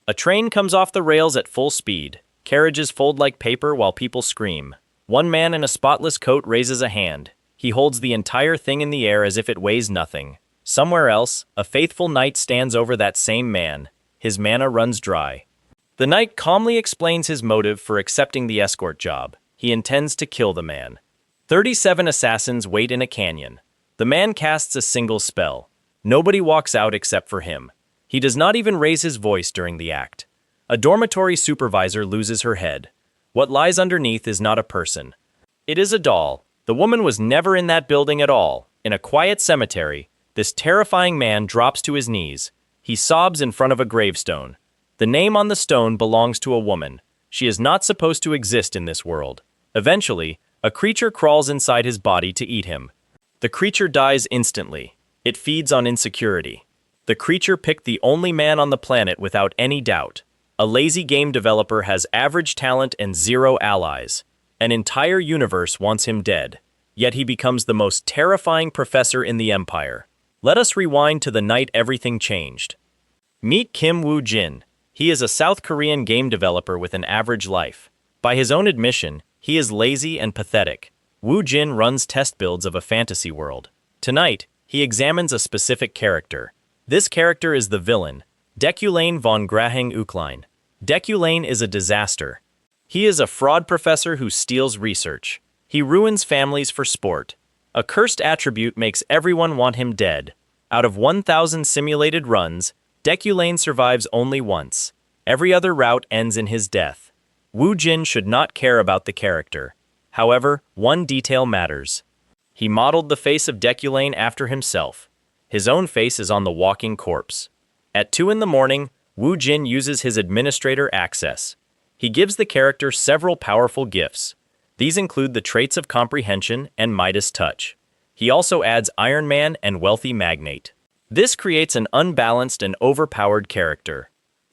A train comes off the rails at full speed. Carriages fold like paper while people scream. One man in a spotless coat raises a hand. He holds the entire thing in the air as if it weighs nothing. Somewhere else, a faithful knight stands over that same man. His mana runs dry. The knight calmly explains his motive for accepting the escort job. He intends to kill the man. 37 assassins wait in a canyon. The man casts a single spell. Nobody walks out except for him. He does not even raise his voice during the act. A dormitory supervisor loses her head. What lies underneath is not a person. It is a doll. The woman was never in that building at all. In a quiet cemetery, this terrifying man drops to his knees. He sobs in front of a gravestone. The name on the stone belongs to a woman. She is not supposed to exist in this world. Eventually, a creature crawls inside his body to eat him. The creature dies instantly. It feeds on insecurity. The creature picked the only man on the planet without any doubt. A lazy game developer has average talent and zero allies. An entire universe wants him dead. Yet he becomes the most terrifying professor in the Empire. Let us rewind to the night everything changed. Meet Kim Woo-jin. He is a South Korean game developer with an average life. By his own admission, he is lazy and pathetic. Woo-jin runs test builds of a fantasy world. Tonight, he examines a specific character. This character is the villain, Dekulane von Grahang Uklein. Dekulane is a disaster. He is a fraud professor who steals research. He ruins families for sport. A cursed attribute makes everyone want him dead. Out of 1,000 simulated runs, Dekulane survives only once. Every other route ends in his death. Woo-jin should not care about the character. However, one detail matters. He modeled the face of Dekulane after himself. His own face is on the walking corpse. At 2 in the morning, Woo-jin uses his administrator access. He gives the character several powerful gifts. These include the traits of comprehension and Midas touch. He also adds Iron Man and wealthy magnate. This creates an unbalanced and overpowered character.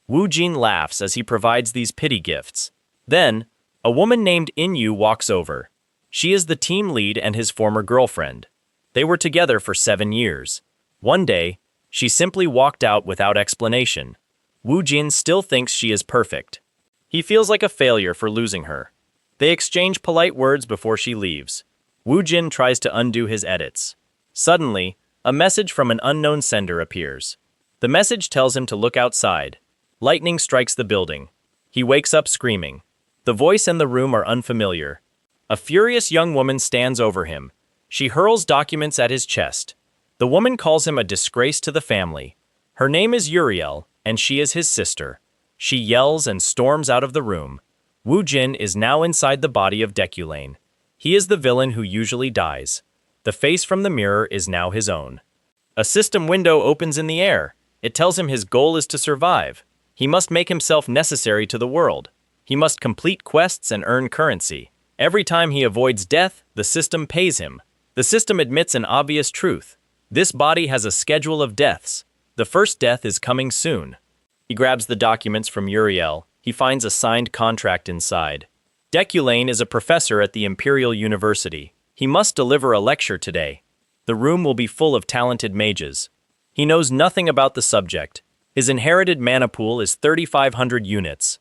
Woo-jin laughs as he provides these pity gifts. Then, a woman named In-yu walks over. She is the team lead and his former girlfriend. They were together for 7 years. One day, she simply walked out without explanation. Woo-jin still thinks she is perfect. He feels like a failure for losing her. They exchange polite words before she leaves. Woo-jin tries to undo his edits. Suddenly, a message from an unknown sender appears. The message tells him to look outside. Lightning strikes the building. He wakes up screaming. The voice and the room are unfamiliar. A furious young woman stands over him. She hurls documents at his chest. The woman calls him a disgrace to the family. Her name is Uriel, and she is his sister. She yells and storms out of the room. Woo-jin is now inside the body of Dekulane. He is the villain who usually dies. The face from the mirror is now his own. A system window opens in the air. It tells him his goal is to survive. He must make himself necessary to the world. He must complete quests and earn currency. Every time he avoids death, the system pays him. The system admits an obvious truth. This body has a schedule of deaths. The first death is coming soon. He grabs the documents from Uriel. He finds a signed contract inside. Dekulane is a professor at the Imperial University. He must deliver a lecture today. The room will be full of talented mages. He knows nothing about the subject. His inherited mana pool is 3,500 units.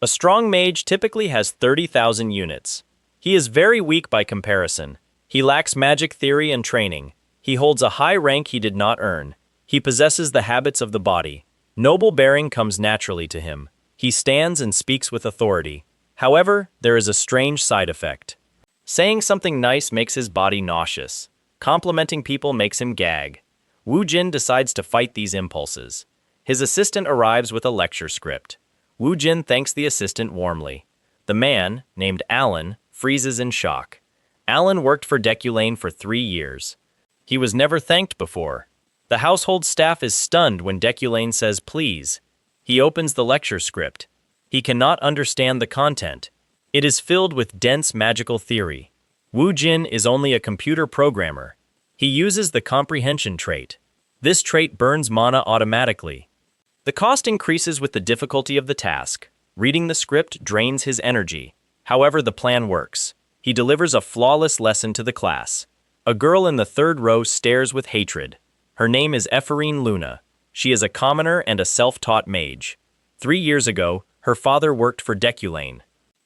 A strong mage typically has 30,000 units. He is very weak by comparison. He lacks magic theory and training. He holds a high rank he did not earn. He possesses the habits of the body. Noble bearing comes naturally to him. He stands and speaks with authority. However, there is a strange side effect. Saying something nice makes his body nauseous. Complimenting people makes him gag. Woo-jin decides to fight these impulses. His assistant arrives with a lecture script. Woo-jin thanks the assistant warmly. The man, named Alan, freezes in shock. Alan worked for Dekulane for 3 years. He was never thanked before. The household staff is stunned when Dekulane says please. He opens the lecture script. He cannot understand the content. It is filled with dense magical theory. Woo-jin is only a computer programmer. He uses the comprehension trait. This trait burns mana automatically. The cost increases with the difficulty of the task. Reading the script drains his energy. However, the plan works. He delivers a flawless lesson to the class. A girl in the 3rd row stares with hatred. Her name is Ephorine Luna. She is a commoner and a self-taught mage. 3 years ago, her father worked for Deculane.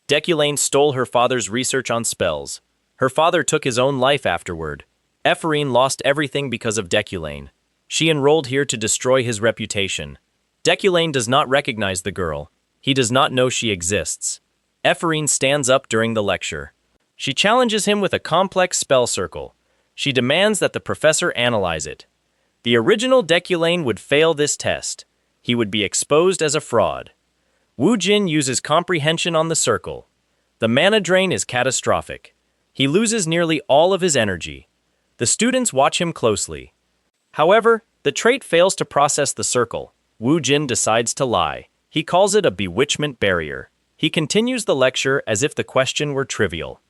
Deculane stole her father's research on spells. Her father took his own life afterward. Ephraim lost everything because of Deculane. She enrolled here to destroy his reputation. Deculane does not recognize the girl. He does not know she exists. Ephraim stands up during the lecture. She challenges him with a complex spell circle. She demands that the professor analyze it. The original Deculane would fail this test. He would be exposed as a fraud. Wu Jin uses comprehension on the circle. The mana drain is catastrophic. He loses nearly all of his energy. The students watch him closely. However, the trait fails to process the circle. Wu Jin decides to lie. He calls it a bewitchment barrier. He continues the lecture as if the question were trivial.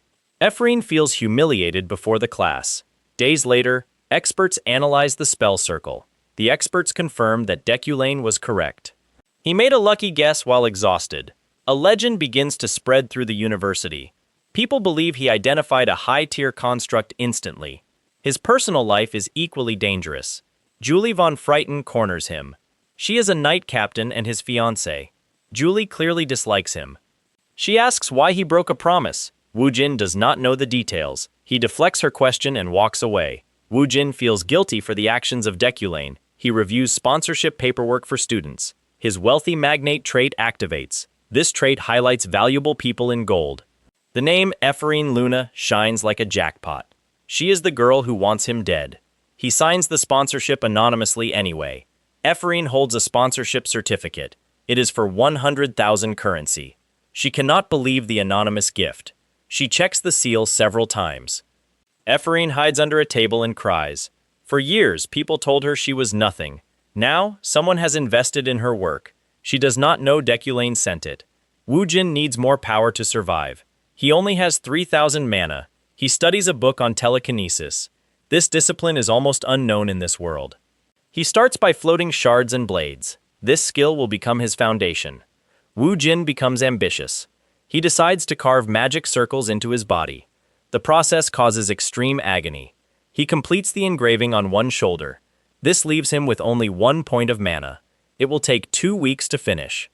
Ephraim feels humiliated before the class. Days later, experts analyze the spell circle. The experts confirm that Deculane was correct. He made a lucky guess while exhausted. A legend begins to spread through the university. People believe he identified a high-tier construct instantly. His personal life is equally dangerous. Julie von Frighten corners him. She is a knight captain and his fiancée. Julie clearly dislikes him. She asks why he broke a promise. Wu Jin does not know the details. He deflects her question and walks away. Wu Jin feels guilty for the actions of Deculane. He reviews sponsorship paperwork for students. His wealthy magnate trait activates. This trait highlights valuable people in gold. The name Ephraim Luna shines like a jackpot. She is the girl who wants him dead. He signs the sponsorship anonymously anyway. Ephraim holds a sponsorship certificate. It is for 100,000 currency. She cannot believe the anonymous gift. She checks the seal several times. Ephraim hides under a table and cries. For years, people told her she was nothing. Now, someone has invested in her work. She does not know Deculane sent it. Wu Jin needs more power to survive. He only has 3,000 mana. He studies a book on telekinesis. This discipline is almost unknown in this world. He starts by floating shards and blades. This skill will become his foundation. Wu Jin becomes ambitious. He decides to carve magic circles into his body. The process causes extreme agony. He completes the engraving on one shoulder. This leaves him with only 1 point of mana. It will take 2 weeks to finish.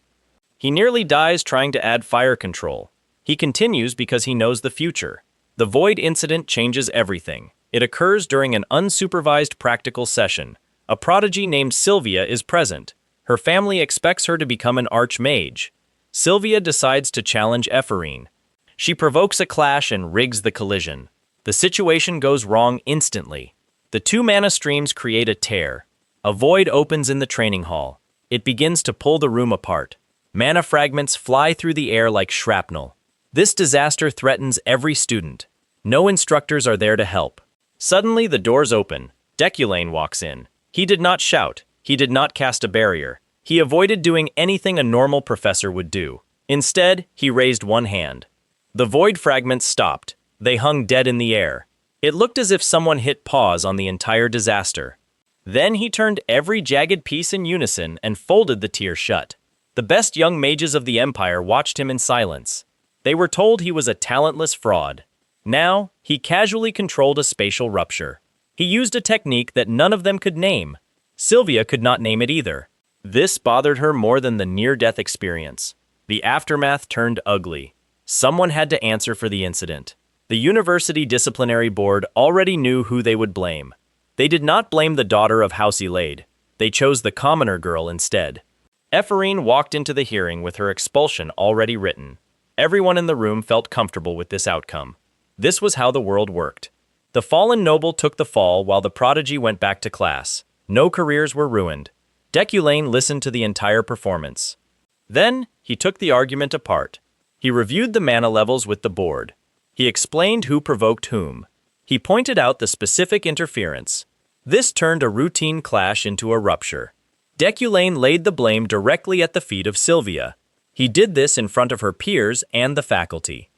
He nearly dies trying to add fire control. He continues because he knows the future. The Void incident changes everything. It occurs during an unsupervised practical session. A prodigy named Sylvia is present. Her family expects her to become an archmage. Sylvia decides to challenge Ephraim. She provokes a clash and rigs the collision. The situation goes wrong instantly. The 2 mana streams create a tear. A void opens in the training hall. It begins to pull the room apart. Mana fragments fly through the air like shrapnel. This disaster threatens every student. No instructors are there to help. Suddenly, the doors open. Deculane walks in. He did not shout. He did not cast a barrier. He avoided doing anything a normal professor would do. Instead, he raised one hand. The void fragments stopped. They hung dead in the air. It looked as if someone hit pause on the entire disaster. Then he turned every jagged piece in unison and folded the tier shut. The best young mages of the Empire watched him in silence. They were told he was a talentless fraud. Now, he casually controlled a spatial rupture. He used a technique that none of them could name. Sylvia could not name it either. This bothered her more than the near-death experience. The aftermath turned ugly. Someone had to answer for the incident. The University Disciplinary Board already knew who they would blame. They did not blame the daughter of House Elaide. They chose the commoner girl instead. Ephraim walked into the hearing with her expulsion already written. Everyone in the room felt comfortable with this outcome. This was how the world worked. The fallen noble took the fall while the prodigy went back to class. No careers were ruined. Deculane listened to the entire performance. Then, he took the argument apart. He reviewed the mana levels with the board. He explained who provoked whom. He pointed out the specific interference. This turned a routine clash into a rupture. Deculane laid the blame directly at the feet of Sylvia. He did this in front of her peers and the faculty.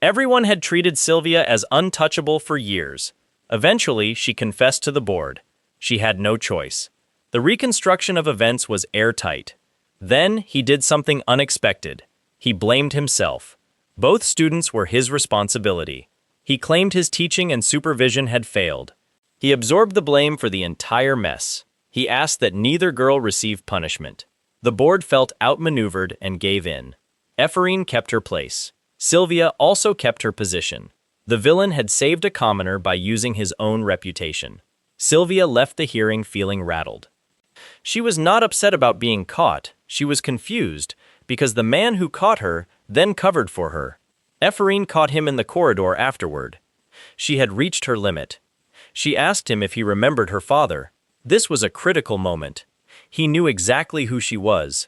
Everyone had treated Sylvia as untouchable for years. Eventually, she confessed to the board. She had no choice. The reconstruction of events was airtight. Then, he did something unexpected. He blamed himself. Both students were his responsibility. He claimed his teaching and supervision had failed. He absorbed the blame for the entire mess. He asked that neither girl receive punishment. The board felt outmaneuvered and gave in. Ephraim kept her place. Sylvia also kept her position. The villain had saved a commoner by using his own reputation. Sylvia left the hearing feeling rattled. She was not upset about being caught, she was confused, because the man who caught her then covered for her. Ephraim caught him in the corridor afterward. She had reached her limit. She asked him if he remembered her father. This was a critical moment. He knew exactly who she was.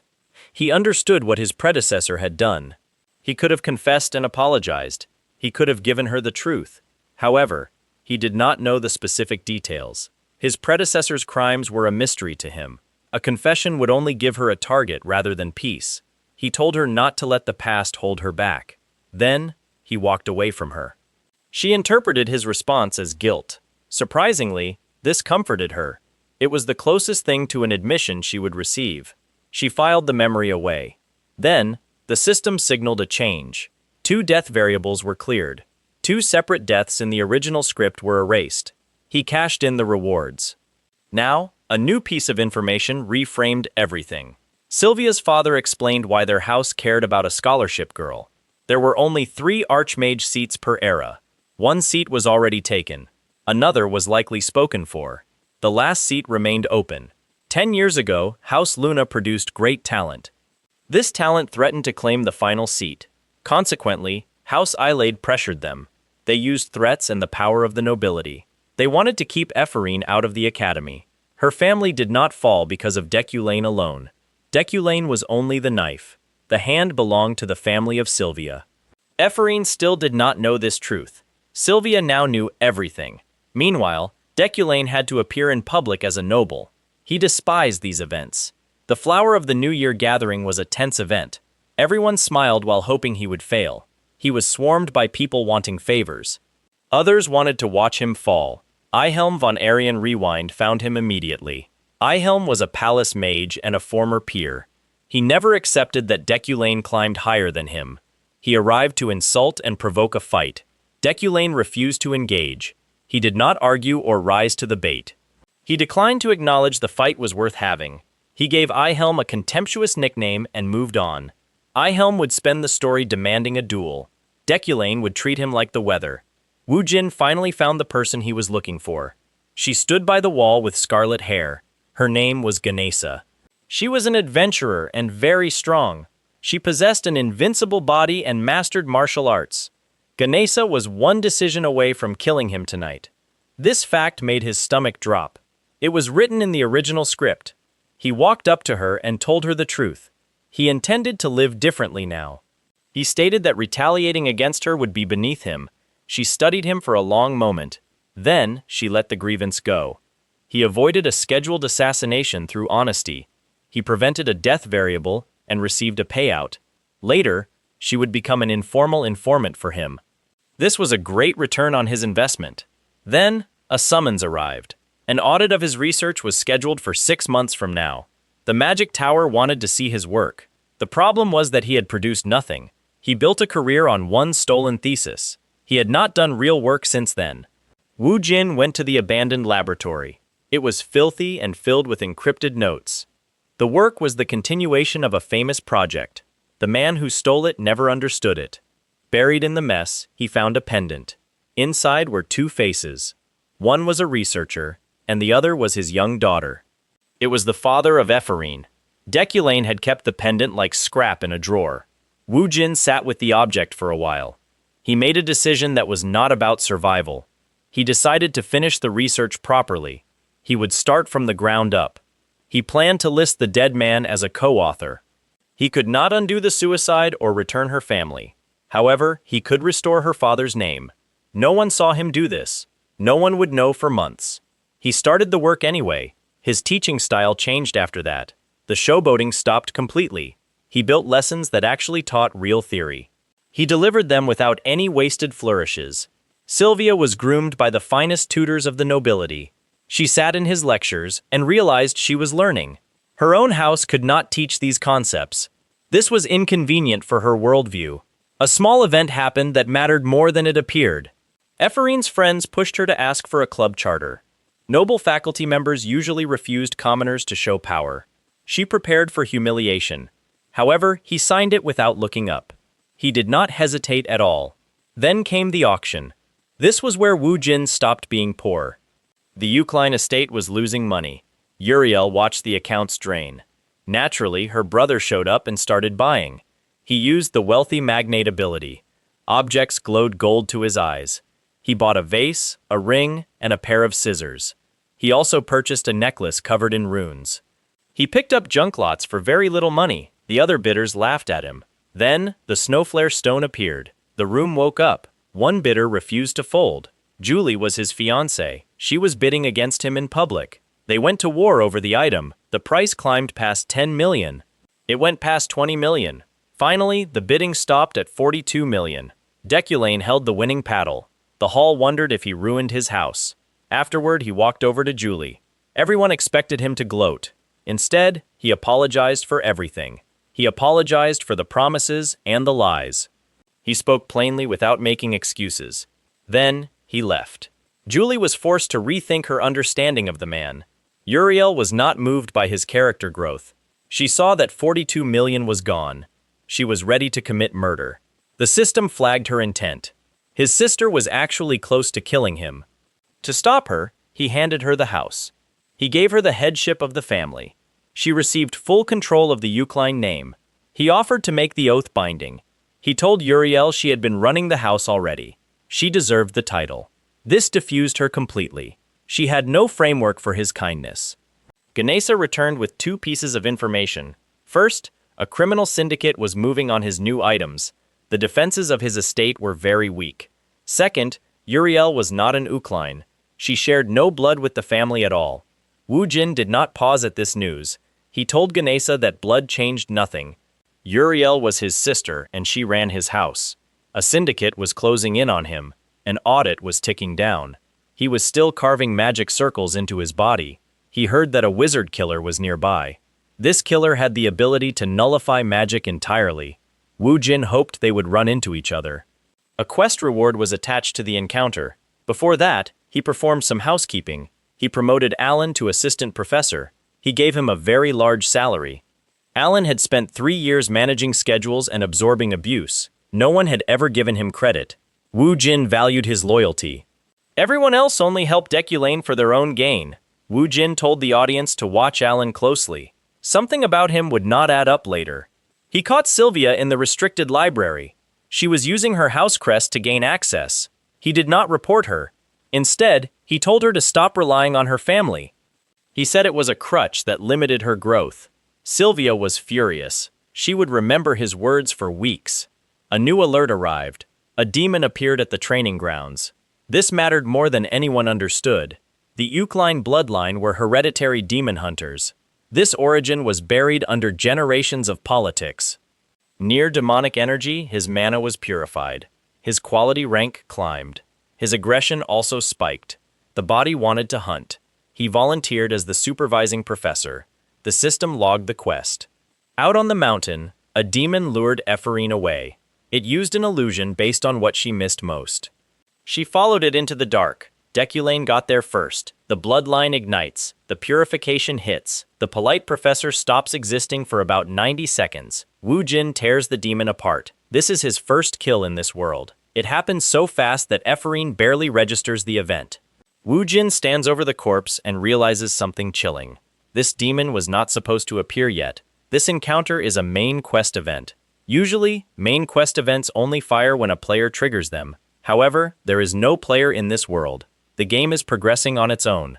He understood what his predecessor had done. He could have confessed and apologized. He could have given her the truth. However, he did not know the specific details. His predecessor's crimes were a mystery to him. A confession would only give her a target rather than peace. He told her not to let the past hold her back. Then, he walked away from her. She interpreted his response as guilt. Surprisingly, this comforted her. It was the closest thing to an admission she would receive. She filed the memory away. Then, the system signaled a change. 2 death variables were cleared. 2 separate deaths in the original script were erased. He cashed in the rewards. Now, a new piece of information reframed everything. Sylvia's father explained why their house cared about a scholarship girl. There were only 3 archmage seats per era. 1 seat was already taken. Another was likely spoken for. The last seat remained open. 10 years ago, House Luna produced great talent. This talent threatened to claim the final seat. Consequently, House Eilade pressured them. They used threats and the power of the nobility. They wanted to keep Ephraim out of the academy. Her family did not fall because of Deculain alone. Deculain was only the knife. The hand belonged to the family of Sylvia. Ephraim still did not know this truth. Sylvia now knew everything. Meanwhile, Deculain had to appear in public as a noble. He despised these events. The Flower of the New Year gathering was a tense event. Everyone smiled while hoping he would fail. He was swarmed by people wanting favors. Others wanted to watch him fall. Ihelm von Arian Rewind found him immediately. Ihelm was a palace mage and a former peer. He never accepted that Deculain climbed higher than him. He arrived to insult and provoke a fight. Deculain refused to engage. He did not argue or rise to the bait. He declined to acknowledge the fight was worth having. He gave Ihelm a contemptuous nickname and moved on. Ihelm would spend the story demanding a duel. Deculain would treat him like the weather. Wu Jin finally found the person he was looking for. She stood by the wall with scarlet hair. Her name was Ganesa. She was an adventurer and very strong. She possessed an invincible body and mastered martial arts. Ganesa was one decision away from killing him tonight. This fact made his stomach drop. It was written in the original script. He walked up to her and told her the truth. He intended to live differently now. He stated that retaliating against her would be beneath him. She studied him for a long moment. Then, she let the grievance go. He avoided a scheduled assassination through honesty. He prevented a death variable and received a payout. Later, she would become an informal informant for him. This was a great return on his investment. Then, a summons arrived. An audit of his research was scheduled for 6 months from now. The Magic Tower wanted to see his work. The problem was that he had produced nothing. He built a career on one stolen thesis. He had not done real work since then. Wu Jin went to the abandoned laboratory. It was filthy and filled with encrypted notes. The work was the continuation of a famous project. The man who stole it never understood it. Buried in the mess, he found a pendant. Inside were 2 faces. One was a researcher, and the other was his young daughter. It was the father of Ephraim. Deculain had kept the pendant like scrap in a drawer. Wu Jin sat with the object for a while. He made a decision that was not about survival. He decided to finish the research properly. He would start from the ground up. He planned to list the dead man as a co-author. He could not undo the suicide or return her family. However, he could restore her father's name. No one saw him do this. No one would know for months. He started the work anyway. His teaching style changed after that. The showboating stopped completely. He built lessons that actually taught real theory. He delivered them without any wasted flourishes. Sylvia was groomed by the finest tutors of the nobility. She sat in his lectures and realized she was learning. Her own house could not teach these concepts. This was inconvenient for her worldview. A small event happened that mattered more than it appeared. Ephraim's friends pushed her to ask for a club charter. Noble faculty members usually refused commoners to show power. She prepared for humiliation. However, he signed it without looking up. He did not hesitate at all. Then came the auction. This was where Wu Jin stopped being poor. The Ukline estate was losing money. Uriel watched the accounts drain. Naturally, her brother showed up and started buying. He used the wealthy magnate ability. Objects glowed gold to his eyes. He bought a vase, a ring, and a pair of scissors. He also purchased a necklace covered in runes. He picked up junk lots for very little money. The other bidders laughed at him. Then, the snowflare stone appeared. The room woke up. One bidder refused to fold. Julie was his fiancée. She was bidding against him in public. They went to war over the item. The price climbed past 10 million. It went past 20 million. Finally, the bidding stopped at 42 million. Deculane held the winning paddle. The hall wondered if he ruined his house. Afterward, he walked over to Julie. Everyone expected him to gloat. Instead, he apologized for everything. He apologized for the promises and the lies. He spoke plainly without making excuses. Then, he left. Julie was forced to rethink her understanding of the man. Uriel was not moved by his character growth. She saw that 42 million was gone. She was ready to commit murder. The system flagged her intent. His sister was actually close to killing him. To stop her, he handed her the house. He gave her the headship of the family. She received full control of the Ukline name. He offered to make the oath binding. He told Uriel she had been running the house already. She deserved the title. This diffused her completely. She had no framework for his kindness. Ganesha returned with 2 pieces of information. First, a criminal syndicate was moving on his new items. The defenses of his estate were very weak. Second, Uriel was not an Ukline. She shared no blood with the family at all. Wu Jin did not pause at this news. He told Ganesha that blood changed nothing. Uriel was his sister and she ran his house. A syndicate was closing in on him. An audit was ticking down. He was still carving magic circles into his body. He heard that a wizard killer was nearby. This killer had the ability to nullify magic entirely. Wu Jin hoped they would run into each other. A quest reward was attached to the encounter. Before that, he performed some housekeeping. He promoted Alan to assistant professor. He gave him a very large salary. Alan had spent 3 years managing schedules and absorbing abuse. No one had ever given him credit. Wu Jin valued his loyalty. Everyone else only helped Deculane for their own gain. Wu Jin told the audience to watch Alan closely. Something about him would not add up later. He caught Sylvia in the restricted library. She was using her house crest to gain access. He did not report her. Instead, he told her to stop relying on her family. He said it was a crutch that limited her growth. Sylvia was furious. She would remember his words for weeks. A new alert arrived. A demon appeared at the training grounds. This mattered more than anyone understood. The Ukline bloodline were hereditary demon hunters. This origin was buried under generations of politics. Near demonic energy, his mana was purified. His quality rank climbed. His aggression also spiked. The body wanted to hunt. He volunteered as the supervising professor. The system logged the quest. Out on the mountain, a demon lured Ephorine away. It used an illusion based on what she missed most. She followed it into the dark. Deculane got there first. The bloodline ignites. The purification hits. The polite professor stops existing for about 90 seconds. Wu Jin tears the demon apart. This is his first kill in this world. It happens so fast that Ephorine barely registers the event. Wu Jin stands over the corpse and realizes something chilling. This demon was not supposed to appear yet. This encounter is a main quest event. Usually, main quest events only fire when a player triggers them. However, there is no player in this world. The game is progressing on its own.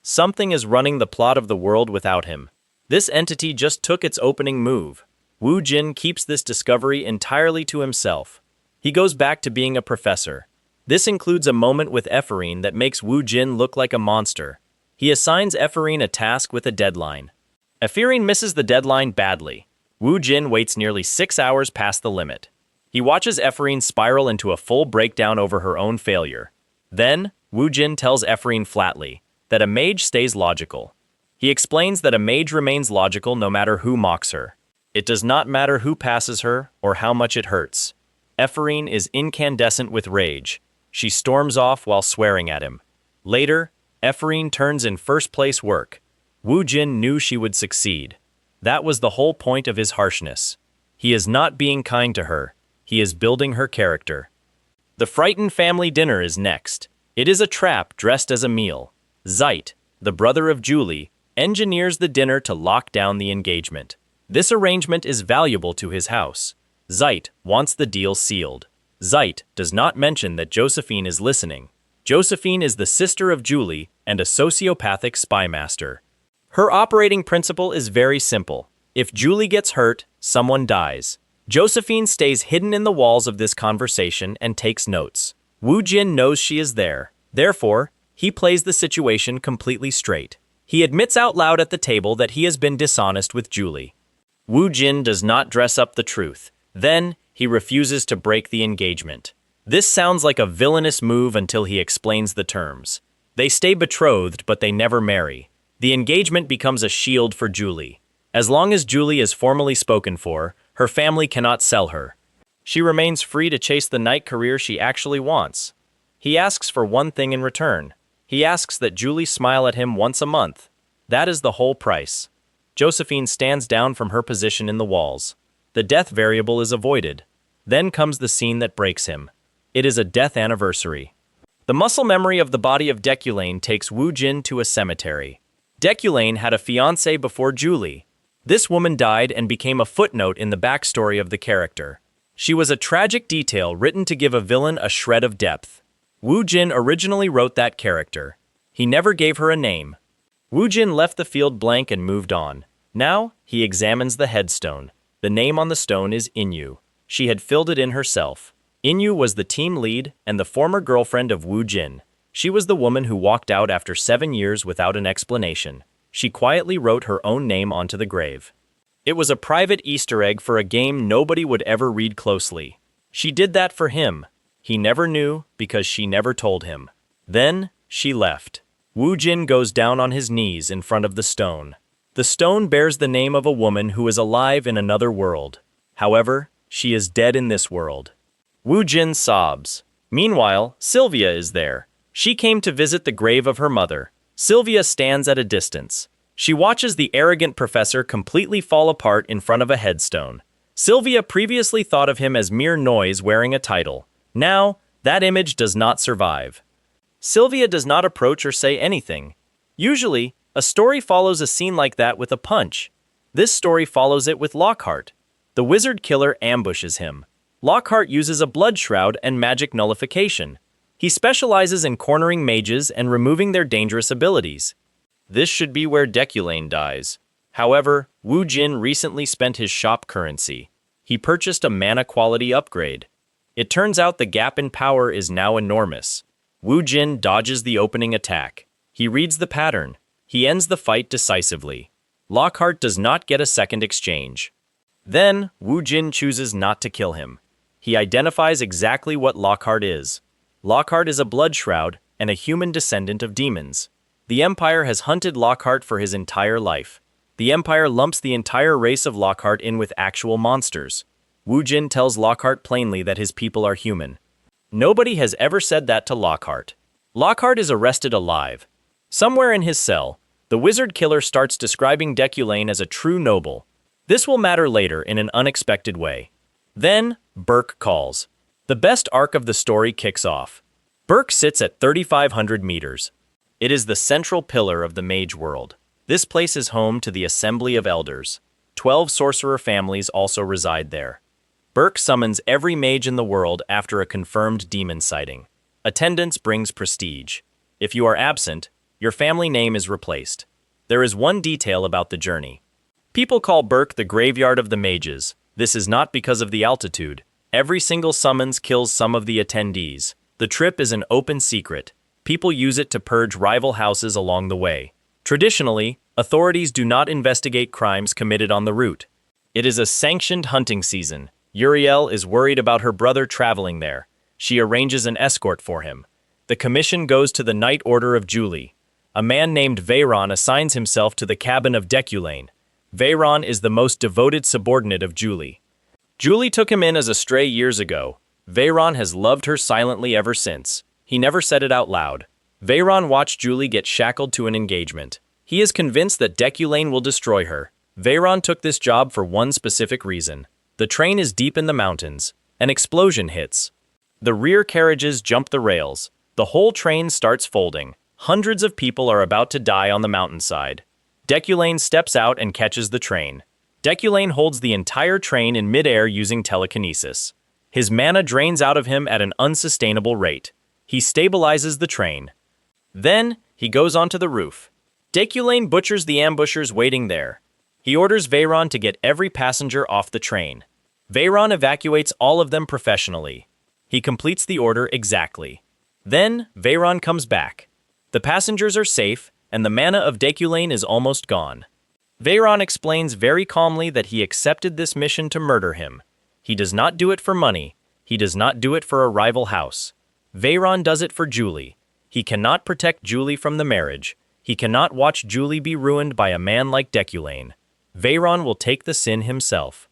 Something is running the plot of the world without him. This entity just took its opening move. Wu Jin keeps this discovery entirely to himself. He goes back to being a professor. This includes a moment with Ephorine that makes Wu Jin look like a monster. He assigns Ephorine a task with a deadline. Ephorine misses the deadline badly. Wu Jin waits nearly 6 hours past the limit. He watches Ephorine spiral into a full breakdown over her own failure. Then, Wu Jin tells Ephorine flatly that a mage stays logical. He explains that a mage remains logical no matter who mocks her. It does not matter who passes her or how much it hurts. Ephorine is incandescent with rage. She storms off while swearing at him. Later, Ephorine turns in first-place work. Wu Jin knew she would succeed. That was the whole point of his harshness. He is not being kind to her. He is building her character. The frightened family dinner is next. It is a trap dressed as a meal. Zeit, the brother of Julie, engineers the dinner to lock down the engagement. This arrangement is valuable to his house. Zeit wants the deal sealed. Zeit does not mention that Josephine is listening. Josephine is the sister of Julie and a sociopathic spymaster. Her operating principle is very simple. If Julie gets hurt, someone dies. Josephine stays hidden in the walls of this conversation and takes notes. Woo Jin knows she is there. Therefore, he plays the situation completely straight. He admits out loud at the table that he has been dishonest with Julie. Woo Jin does not dress up the truth. Then, he refuses to break the engagement. This sounds like a villainous move until he explains the terms. They stay betrothed, but they never marry. The engagement becomes a shield for Julie. As long as Julie is formally spoken for, her family cannot sell her. She remains free to chase the night career she actually wants. He asks for one thing in return. He asks that Julie smile at him once a month. That is the whole price. Josephine stands down from her position in the walls. The death variable is avoided. Then comes the scene that breaks him. It is a death anniversary. The muscle memory of the body of Deculaine takes Woo Jin to a cemetery. Deculaine had a fiancée before Julie. This woman died and became a footnote in the backstory of the character. She was a tragic detail written to give a villain a shred of depth. Woo Jin originally wrote that character. He never gave her a name. Woo Jin left the field blank and moved on. Now, he examines the headstone. The name on the stone is Inyu. She had filled it in herself. Inyu was the team lead and the former girlfriend of Woo Jin. She was the woman who walked out after 7 years without an explanation. She quietly wrote her own name onto the grave. It was a private Easter egg for a game nobody would ever read closely. She did that for him. He never knew because she never told him. Then, she left. Woo Jin goes down on his knees in front of the stone. The stone bears the name of a woman who is alive in another world. However, she is dead in this world. Woo Jin sobs. Meanwhile, Sylvia is there. She came to visit the grave of her mother. Sylvia stands at a distance. She watches the arrogant professor completely fall apart in front of a headstone. Sylvia previously thought of him as mere noise wearing a title. Now, that image does not survive. Sylvia does not approach or say anything. Usually, a story follows a scene like that with a punch. This story follows it with Lockhart. The wizard killer ambushes him. Lockhart uses a blood shroud and magic nullification. He specializes in cornering mages and removing their dangerous abilities. This should be where Deculaine dies. However, Woo Jin recently spent his shop currency. He purchased a mana quality upgrade. It turns out the gap in power is now enormous. Woo Jin dodges the opening attack. He reads the pattern. He ends the fight decisively. Lockhart does not get a second exchange. Then, Woo Jin chooses not to kill him. He identifies exactly what Lockhart is. Lockhart is a blood shroud and a human descendant of demons. The Empire has hunted Lockhart for his entire life. The Empire lumps the entire race of Lockhart in with actual monsters. Woo Jin tells Lockhart plainly that his people are human. Nobody has ever said that to Lockhart. Lockhart is arrested alive. Somewhere in his cell, the wizard killer starts describing Deculaine as a true noble. This will matter later in an unexpected way. Then, Burke calls. The best arc of the story kicks off. Burke sits at 3,500 meters. It is the central pillar of the mage world. This place is home to the Assembly of Elders. 12 sorcerer families also reside there. Burke summons every mage in the world after a confirmed demon sighting. Attendance brings prestige. If you are absent, your family name is replaced. There is one detail about the journey. People call Burke the graveyard of the mages. This is not because of the altitude. Every single summons kills some of the attendees. The trip is an open secret. People use it to purge rival houses along the way. Traditionally, authorities do not investigate crimes committed on the route. It is a sanctioned hunting season. Uriel is worried about her brother traveling there. She arranges an escort for him. The commission goes to the Night Order of Julie. A man named Veyron assigns himself to the cabin of Deculaine. Veyron is the most devoted subordinate of Julie. Julie took him in as a stray years ago. Veyron has loved her silently ever since. He never said it out loud. Veyron watched Julie get shackled to an engagement. He is convinced that Deculaine will destroy her. Veyron took this job for one specific reason. The train is deep in the mountains. An explosion hits. The rear carriages jump the rails. The whole train starts folding. Hundreds of people are about to die on the mountainside. Deculane steps out and catches the train. Deculane holds the entire train in midair using telekinesis. His mana drains out of him at an unsustainable rate. He stabilizes the train. Then, he goes onto the roof. Deculane butchers the ambushers waiting there. He orders Veyron to get every passenger off the train. Veyron evacuates all of them professionally. He completes the order exactly. Then, Veyron comes back. The passengers are safe, and the mana of Deculane is almost gone. Veyron explains very calmly that he accepted this mission to murder him. He does not do it for money. He does not do it for a rival house. Veyron does it for Julie. He cannot protect Julie from the marriage. He cannot watch Julie be ruined by a man like Deculane. Veyron will take the sin himself.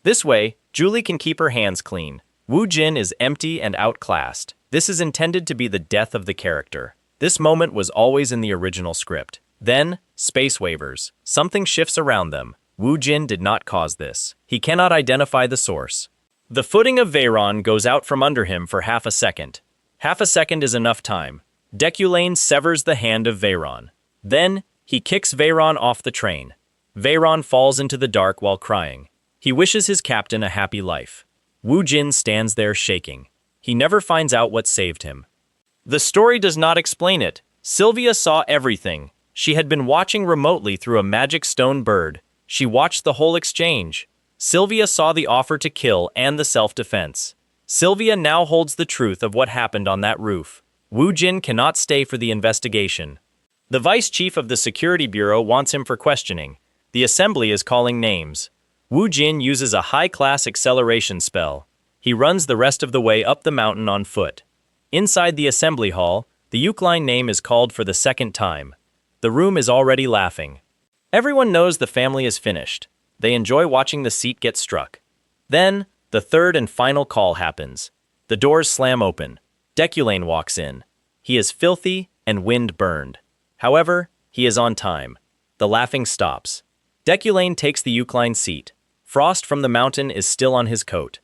This way, Julie can keep her hands clean. Wu Jin is empty and outclassed. This is intended to be the death of the character. This moment was always in the original script. Then, space waivers. Something shifts around them. Wu Jin did not cause this. He cannot identify the source. The footing of Veyron goes out from under him for half a second. Half a second is enough time. Deculane severs the hand of Veyron. Then, he kicks Veyron off the train. Veyron falls into the dark while crying. He wishes his captain a happy life. Wu Jin stands there shaking. He never finds out what saved him. The story does not explain it. Sylvia saw everything. She had been watching remotely through a magic stone bird. She watched the whole exchange. Sylvia saw the offer to kill and the self-defense. Sylvia now holds the truth of what happened on that roof. Wu Jin cannot stay for the investigation. The vice chief of the security bureau wants him for questioning. The assembly is calling names. Wu Jin uses a high-class acceleration spell. He runs the rest of the way up the mountain on foot. Inside the assembly hall, the Eucline name is called for the second time. The room is already laughing. Everyone knows the family is finished. They enjoy watching the seat get struck. Then, the third and final call happens. The doors slam open. Deculane walks in. He is filthy and wind-burned. However, he is on time. The laughing stops. Deculane takes the Eucline seat. Frost from the mountain is still on his coat.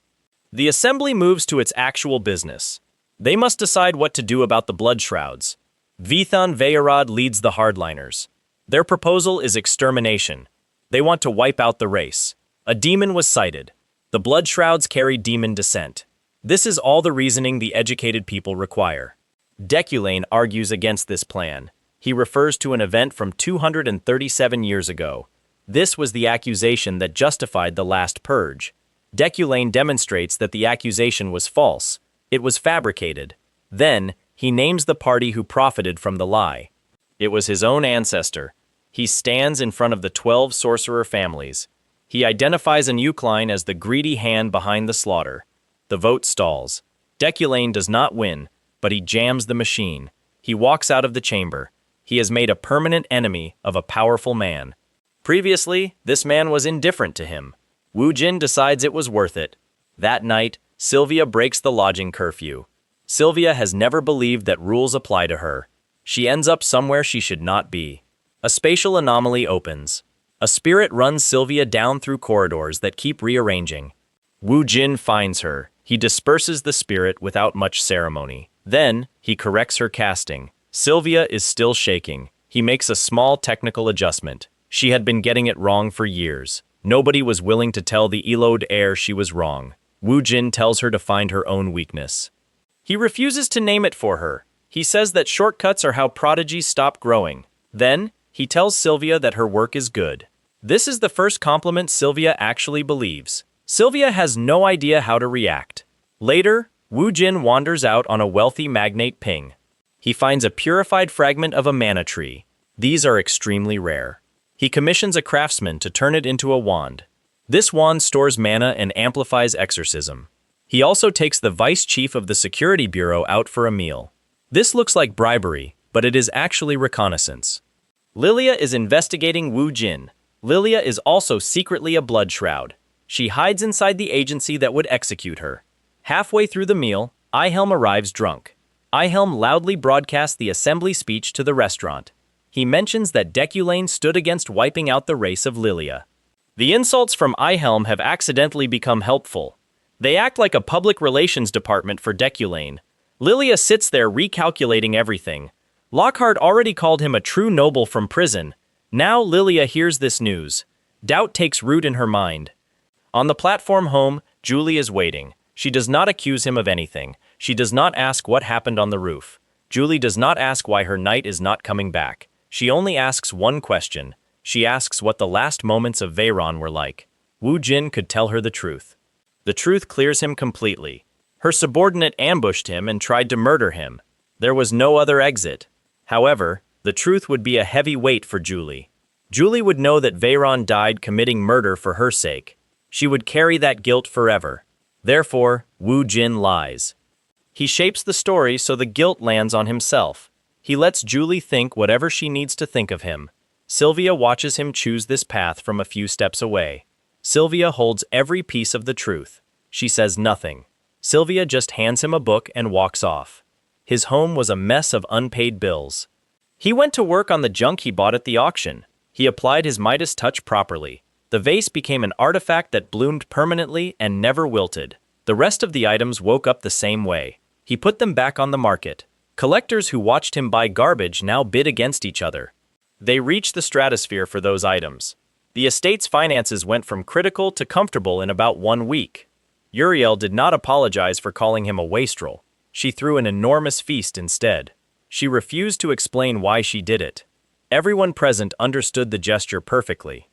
The assembly moves to its actual business. They must decide what to do about the blood shrouds. Vithan Veyarad leads the hardliners. Their proposal is extermination. They want to wipe out the race. A demon was sighted. The blood shrouds carry demon descent. This is all the reasoning the educated people require. Deculane argues against this plan. He refers to an event from 237 years ago. This was the accusation that justified the last purge. Deculane demonstrates that the accusation was false. It was fabricated. Then, he names the party who profited from the lie. It was his own ancestor. He stands in front of the 12 sorcerer families. He identifies an Eucline as the greedy hand behind the slaughter. The vote stalls. Deculane does not win, but he jams the machine. He walks out of the chamber. He has made a permanent enemy of a powerful man. Previously, this man was indifferent to him. Wu Jin decides it was worth it. That night, Sylvia breaks the lodging curfew. Sylvia has never believed that rules apply to her. She ends up somewhere she should not be. A spatial anomaly opens. A spirit runs Sylvia down through corridors that keep rearranging. Wu Jin finds her. He disperses the spirit without much ceremony. Then, he corrects her casting. Sylvia is still shaking. He makes a small technical adjustment. She had been getting it wrong for years. Nobody was willing to tell the Elode heir she was wrong. Wu Jin tells her to find her own weakness. He refuses to name it for her. He says that shortcuts are how prodigies stop growing. Then, he tells Sylvia that her work is good. This is the first compliment Sylvia actually believes. Sylvia has no idea how to react. Later, Wu Jin wanders out on a wealthy magnate ping. He finds a purified fragment of a mana tree. These are extremely rare. He commissions a craftsman to turn it into a wand. This wand stores mana and amplifies exorcism. He also takes the vice chief of the security bureau out for a meal. This looks like bribery, but it is actually reconnaissance. Lilia is investigating Wu Jin. Lilia is also secretly a blood shroud. She hides inside the agency that would execute her. Halfway through the meal, Ihelm arrives drunk. Ihelm loudly broadcasts the assembly speech to the restaurant. He mentions that Deculane stood against wiping out the race of Lilia. The insults from Ihelm have accidentally become helpful. They act like a public relations department for Deculane. Lilia sits there recalculating everything. Lockhart already called him a true noble from prison. Now Lilia hears this news. Doubt takes root in her mind. On the platform home, Julie is waiting. She does not accuse him of anything. She does not ask what happened on the roof. Julie does not ask why her knight is not coming back. She only asks one question. She asks what the last moments of Veyron were like. Wu Jin could tell her the truth. The truth clears him completely. Her subordinate ambushed him and tried to murder him. There was no other exit. However, the truth would be a heavy weight for Julie. Julie would know that Veyron died committing murder for her sake. She would carry that guilt forever. Therefore, Wu Jin lies. He shapes the story so the guilt lands on himself. He lets Julie think whatever she needs to think of him. Sylvia watches him choose this path from a few steps away. Sylvia holds every piece of the truth. She says nothing. Sylvia just hands him a book and walks off. His home was a mess of unpaid bills. He went to work on the junk he bought at the auction. He applied his Midas touch properly. The vase became an artifact that bloomed permanently and never wilted. The rest of the items woke up the same way. He put them back on the market. Collectors who watched him buy garbage now bid against each other. They reached the stratosphere for those items. The estate's finances went from critical to comfortable in about 1 week. Uriel did not apologize for calling him a wastrel. She threw an enormous feast instead. She refused to explain why she did it. Everyone present understood the gesture perfectly.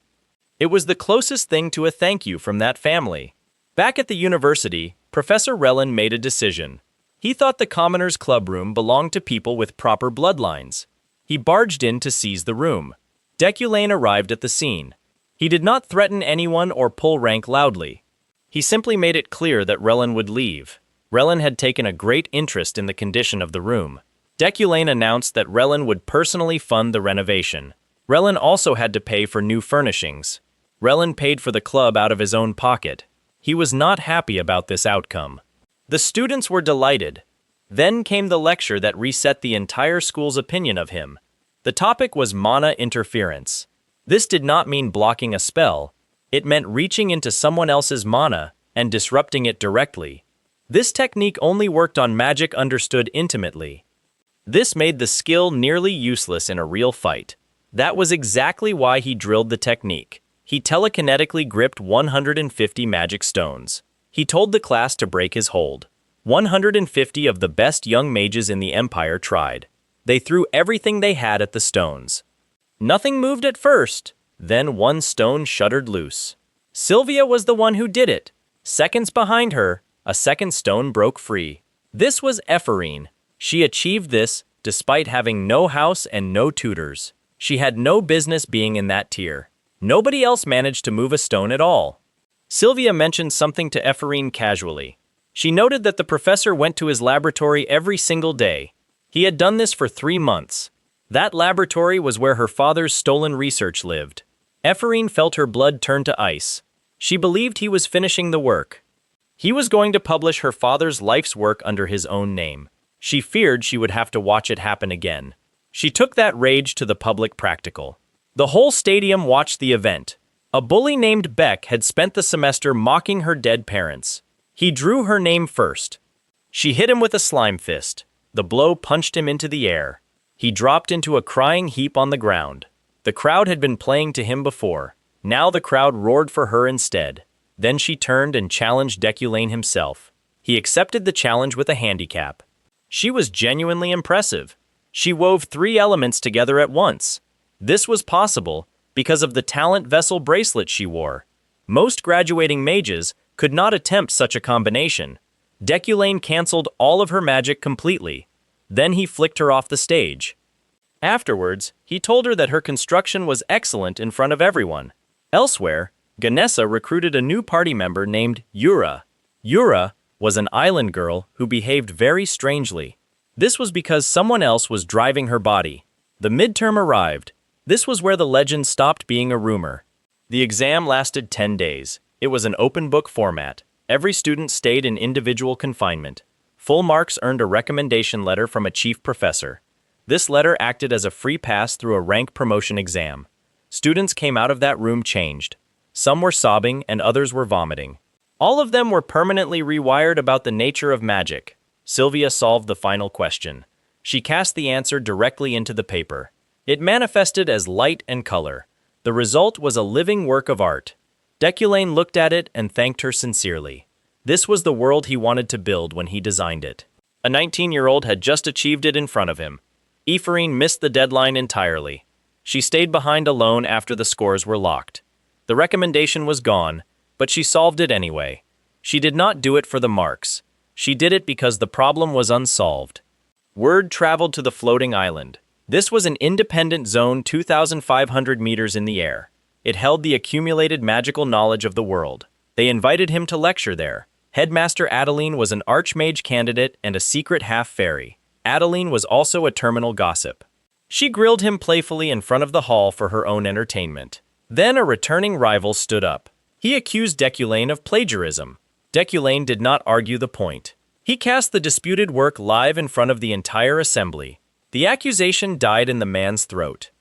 It was the closest thing to a thank you from that family. Back at the university, Professor Relin made a decision. He thought the Commoners' Club room belonged to people with proper bloodlines. He barged in to seize the room. Deculane arrived at the scene. He did not threaten anyone or pull rank loudly. He simply made it clear that Relin would leave. Relin had taken a great interest in the condition of the room. Deculane announced that Relin would personally fund the renovation. Relin also had to pay for new furnishings. Relin paid for the club out of his own pocket. He was not happy about this outcome. The students were delighted. Then came the lecture that reset the entire school's opinion of him. The topic was mana interference. This did not mean blocking a spell. It meant reaching into someone else's mana and disrupting it directly. This technique only worked on magic understood intimately. This made the skill nearly useless in a real fight. That was exactly why he drilled the technique. He telekinetically gripped 150 magic stones. He told the class to break his hold. 150 of the best young mages in the Empire tried. They threw everything they had at the stones. Nothing moved at first. Then one stone shuddered loose. Sylvia was the one who did it. Seconds behind her, a second stone broke free. This was Ephorine. She achieved this despite having no house and no tutors. She had no business being in that tier. Nobody else managed to move a stone at all. Sylvia mentioned something to Ephorine casually. She noted that the professor went to his laboratory every single day. He had done this for 3 months. That laboratory was where her father's stolen research lived. Ephorine felt her blood turn to ice. She believed he was finishing the work. He was going to publish her father's life's work under his own name. She feared she would have to watch it happen again. She took that rage to the public practical. The whole stadium watched the event. A bully named Beck had spent the semester mocking her dead parents. He drew her name first. She hit him with a slime fist. The blow punched him into the air. He dropped into a crying heap on the ground. The crowd had been playing to him before. Now the crowd roared for her instead. Then she turned and challenged Deculane himself. He accepted the challenge with a handicap. She was genuinely impressive. She wove 3 elements together at once. This was possible because of the talent vessel bracelet she wore. Most graduating mages could not attempt such a combination. Deculane canceled all of her magic completely. Then he flicked her off the stage. Afterwards, he told her that her construction was excellent in front of everyone. Elsewhere, Ganessa recruited a new party member named Yura. Yura was an island girl who behaved very strangely. This was because someone else was driving her body. The midterm arrived. This was where the legend stopped being a rumor. The exam lasted 10 days. It was an open book format. Every student stayed in individual confinement. Full marks earned a recommendation letter from a chief professor. This letter acted as a free pass through a rank promotion exam. Students came out of that room changed. Some were sobbing and others were vomiting. All of them were permanently rewired about the nature of magic. Sylvia solved the final question. She cast the answer directly into the paper. It manifested as light and color. The result was a living work of art. Deculane looked at it and thanked her sincerely. This was the world he wanted to build when he designed it. A 19-year-old had just achieved it in front of him. Ephraim missed the deadline entirely. She stayed behind alone after the scores were locked. The recommendation was gone, but she solved it anyway. She did not do it for the marks. She did it because the problem was unsolved. Word traveled to the floating island. This was an independent zone 2,500 meters in the air. It held the accumulated magical knowledge of the world. They invited him to lecture there. Headmaster Adeline was an archmage candidate and a secret half-fairy. Adeline was also a terminal gossip. She grilled him playfully in front of the hall for her own entertainment. Then a returning rival stood up. He accused Deculane of plagiarism. Deculane did not argue the point. He cast the disputed work live in front of the entire assembly. The accusation died in the man's throat.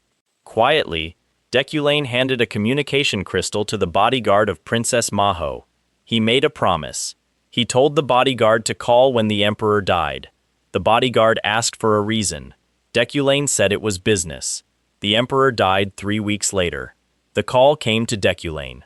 Quietly, Deculane handed a communication crystal to the bodyguard of Princess Maho. He made a promise. He told the bodyguard to call when the emperor died. The bodyguard asked for a reason. Deculane said it was business. The emperor died 3 weeks later. The call came to Deculane.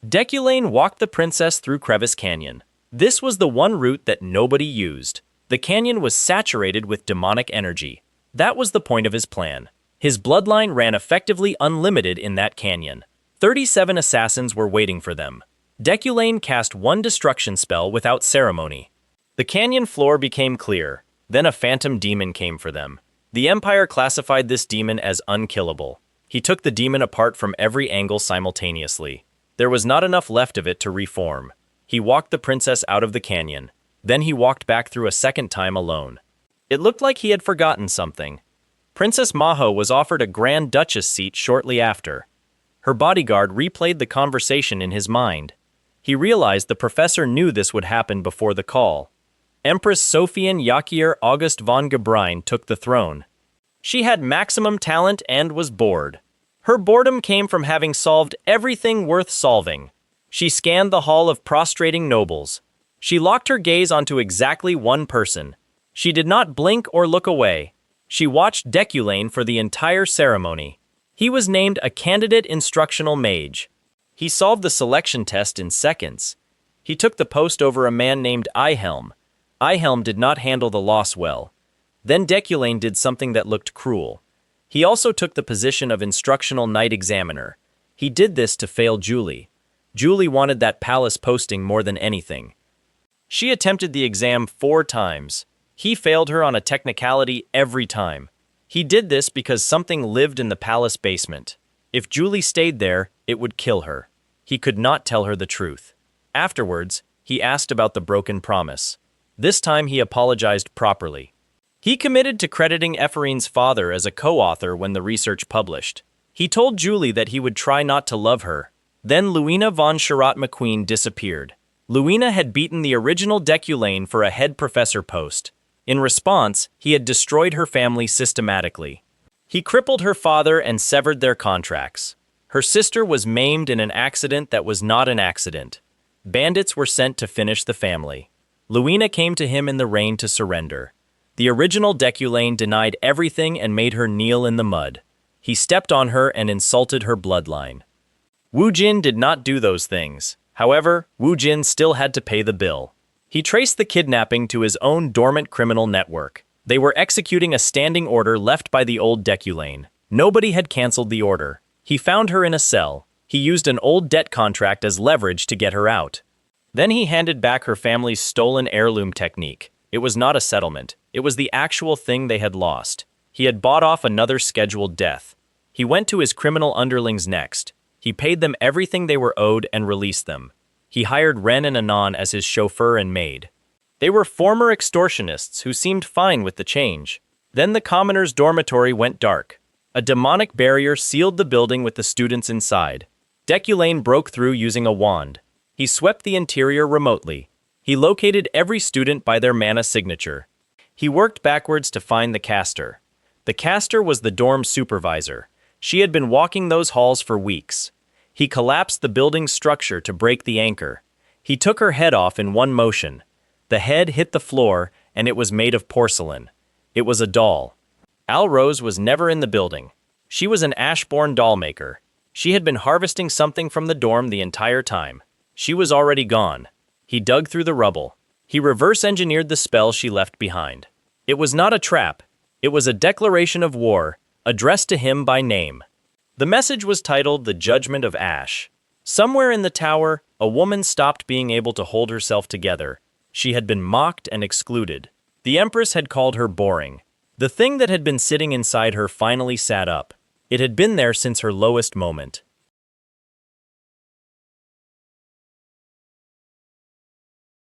Deculane walked the princess through Crevice Canyon. This was the one route that nobody used. The canyon was saturated with demonic energy. That was the point of his plan. His bloodline ran effectively unlimited in that canyon. 37 assassins were waiting for them. Deculane cast one destruction spell without ceremony. The canyon floor became clear. Then a phantom demon came for them. The Empire classified this demon as unkillable. He took the demon apart from every angle simultaneously. There was not enough left of it to reform. He walked the princess out of the canyon. Then he walked back through a second time alone. It looked like he had forgotten something. Princess Maho was offered a Grand Duchess seat shortly after. Her bodyguard replayed the conversation in his mind. He realized the professor knew this would happen before the call. Empress Sophien Yakier August von Gebrein took the throne. She had maximum talent and was bored. Her boredom came from having solved everything worth solving. She scanned the hall of prostrating nobles. She locked her gaze onto exactly one person. She did not blink or look away. She watched Deculane for the entire ceremony. He was named a candidate instructional mage. He solved the selection test in seconds. He took the post over a man named Ihelm. Ihelm did not handle the loss well. Then Deculane did something that looked cruel. He also took the position of instructional knight examiner. He did this to fail Julie. Julie wanted that palace posting more than anything. She attempted the exam 4 times. He failed her on a technicality every time. He did this because something lived in the palace basement. If Julie stayed there, it would kill her. He could not tell her the truth. Afterwards, he asked about the broken promise. This time he apologized properly. He committed to crediting Ephraim's father as a co-author when the research published. He told Julie that he would try not to love her. Then Luina von Sherratt McQueen disappeared. Luina had beaten the original Deculane for a head professor post. In response, he had destroyed her family systematically. He crippled her father and severed their contracts. Her sister was maimed in an accident that was not an accident. Bandits were sent to finish the family. Luina came to him in the rain to surrender. The original Deculane denied everything and made her kneel in the mud. He stepped on her and insulted her bloodline. Wu Jin did not do those things. However, Wu Jin still had to pay the bill. He traced the kidnapping to his own dormant criminal network. They were executing a standing order left by the old Deculane. Nobody had canceled the order. He found her in a cell. He used an old debt contract as leverage to get her out. Then he handed back her family's stolen heirloom technique. It was not a settlement. It was the actual thing they had lost. He had bought off another scheduled death. He went to his criminal underlings next. He paid them everything they were owed and released them. He hired Ren and Anon as his chauffeur and maid. They were former extortionists who seemed fine with the change. Then the commoners' dormitory went dark. A demonic barrier sealed the building with the students inside. Deculane broke through using a wand. He swept the interior remotely. He located every student by their mana signature. He worked backwards to find the caster. The caster was the dorm supervisor. She had been walking those halls for weeks. He collapsed the building's structure to break the anchor. He took her head off in one motion. The head hit the floor, and it was made of porcelain. It was a doll. Al Rose was never in the building. She was an Ashbourne doll maker. She had been harvesting something from the dorm the entire time. She was already gone. He dug through the rubble. He reverse-engineered the spell she left behind. It was not a trap. It was a declaration of war, addressed to him by name. The message was titled The Judgment of Ash. Somewhere in the tower, a woman stopped being able to hold herself together. She had been mocked and excluded. The Empress had called her boring. The thing that had been sitting inside her finally sat up. It had been there since her lowest moment.